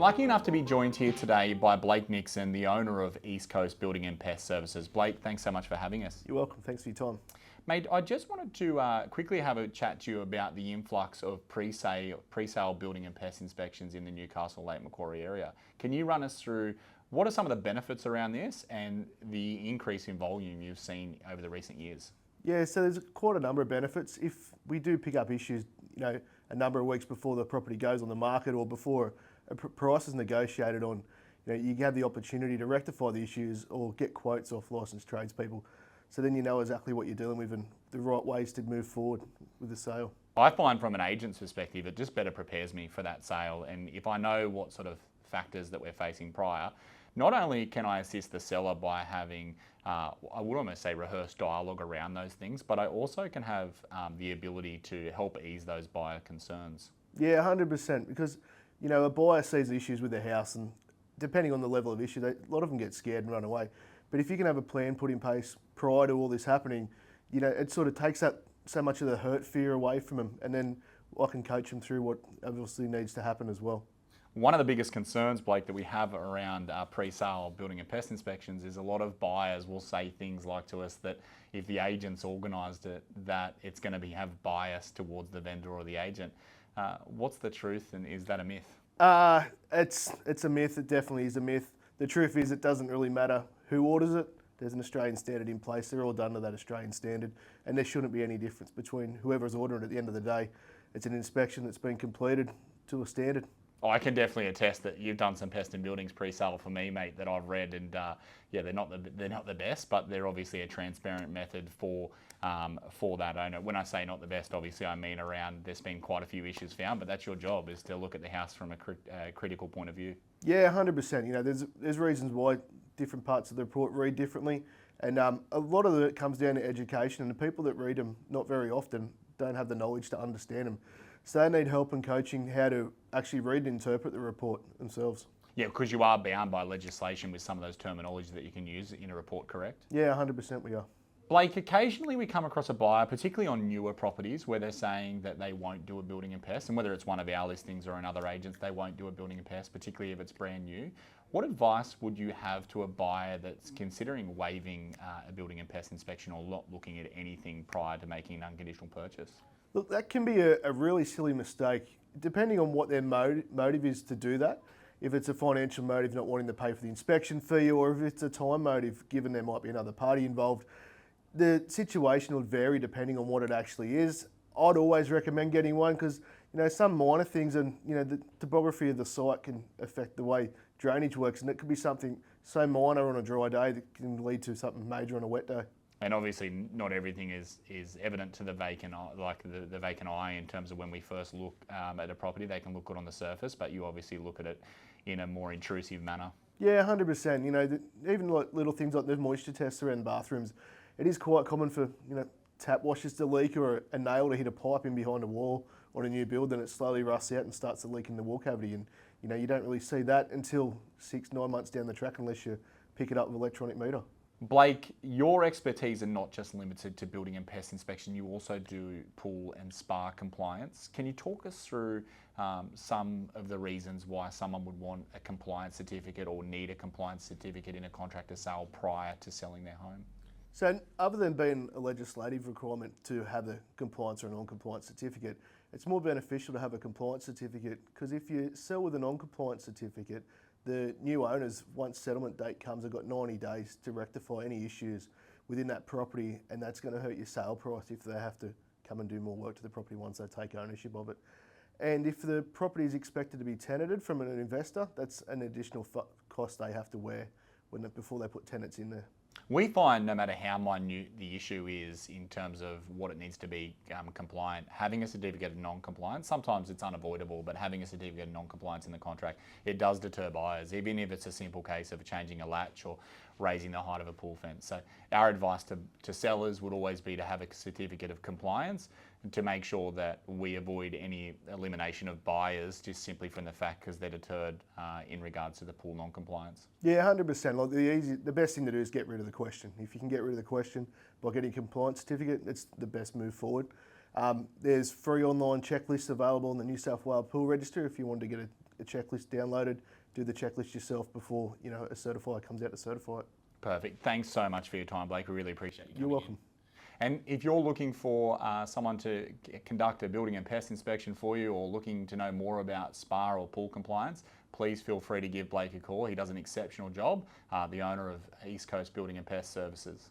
lucky enough to be joined here today by Blake Nixon, the owner of East Coast Building and Pest Services. Blake, thanks so much for having us. You're welcome. Thanks for your time. Mate, I just wanted to quickly have a chat to you about the influx of pre-sale building and pest inspections in the Newcastle Lake Macquarie area. Can you run us through what are some of the benefits around this and the increase in volume you've seen over the recent years? Yeah, so there's quite a number of benefits. If we do pick up issues, a number of weeks before the property goes on the market or before a price is negotiated on, you have the opportunity to rectify the issues or get quotes off licensed tradespeople. So then you know exactly what you're dealing with and the right ways to move forward with the sale. I find from an agent's perspective, it just better prepares me for that sale. And if I know what sort of factors that we're facing prior, not only can I assist the seller by having, I would almost say rehearsed dialogue around those things, but I also can have the ability to help ease those buyer concerns. Yeah, 100%, because a buyer sees issues with their house and depending on the level of issue, a lot of them get scared and run away. But if you can have a plan put in place prior to all this happening, it sort of takes that so much of the hurt fear away from them, and then I can coach them through what obviously needs to happen as well. One of the biggest concerns, Blake, that we have around pre-sale building and pest inspections is a lot of buyers will say things like to us that if the agent's organised it, that it's going to have bias towards the vendor or the agent. What's the truth, and is that a myth? It's a myth. It definitely is a myth. The truth is it doesn't really matter who orders it. There's an Australian standard in place. They're all done to that Australian standard, and there shouldn't be any difference between whoever's ordering it at the end of the day. It's an inspection that's been completed to a standard. I can definitely attest that you've done some pest and buildings pre-sale for me, mate, that I've read, and they're not the best, but they're obviously a transparent method for that owner. When I say not the best, obviously I mean around there's been quite a few issues found, but that's your job, is to look at the house from a critical point of view. Yeah, 100%. There's reasons why different parts of the report read differently, and a lot of it comes down to education, and the people that read them not very often don't have the knowledge to understand them. So they need help and coaching how to actually read and interpret the report themselves. Yeah, because you are bound by legislation with some of those terminology that you can use in a report, correct? Yeah, 100% we are. Blake, occasionally we come across a buyer, particularly on newer properties, where they're saying that they won't do a building and pest, and whether it's one of our listings or another agent's, they won't do a building and pest, particularly if it's brand new. What advice would you have to a buyer that's considering waiving a building and pest inspection or not looking at anything prior to making an unconditional purchase? Look, that can be a really silly mistake, depending on what their motive is to do that. If it's a financial motive, not wanting to pay for the inspection fee, or if it's a time motive, given there might be another party involved, the situation will vary depending on what it actually is. I'd always recommend getting one because, some minor things and, the topography of the site can affect the way drainage works, and it could be something so minor on a dry day that can lead to something major on a wet day. And obviously not everything is evident to the vacant eye, like the vacant eye, in terms of when we first look at a property. They can look good on the surface, but you obviously look at it in a more intrusive manner. Yeah, 100%. Even like little things like the moisture tests around bathrooms, it is quite common for tap washers to leak or a nail to hit a pipe in behind a wall on a new build, and it slowly rusts out and starts to leak in the wall cavity. And you don't really see that until 6-9 months down the track unless you pick it up with an electronic meter. Blake, your expertise are not just limited to building and pest inspection, you also do pool and spa compliance. Can you talk us through some of the reasons why someone would want a compliance certificate or need a compliance certificate in a contractor sale prior to selling their home? So other than being a legislative requirement to have a compliance or a non-compliance certificate, it's more beneficial to have a compliance certificate, because if you sell with a non-compliance certificate, the new owners, once settlement date comes, have got 90 days to rectify any issues within that property, and that's going to hurt your sale price if they have to come and do more work to the property once they take ownership of it. And if the property is expected to be tenanted from an investor, that's an additional cost they have to wear before they put tenants in there. We find no matter how minute the issue is in terms of what it needs to be compliant, having a certificate of non-compliance, sometimes it's unavoidable, but having a certificate of non-compliance in the contract, it does deter buyers, even if it's a simple case of changing a latch or raising the height of a pool fence. So our advice to sellers would always be to have a certificate of compliance and to make sure that we avoid any elimination of buyers just simply from the fact because they're deterred in regards to the pool non-compliance. Yeah, 100%. Like the best thing to do is get rid of the question. If you can get rid of the question by getting a compliance certificate, it's the best move forward. There's free online checklists available on the New South Wales Pool Register if you want to get the checklist downloaded, do the checklist yourself before a certifier comes out to certify it. Perfect. Thanks so much for your time, Blake. We really appreciate you. You're welcome. And if you're looking for someone to conduct a building and pest inspection for you, or looking to know more about spa or pool compliance, please feel free to give Blake a call. He does an exceptional job, the owner of East Coast Building and Pest Services.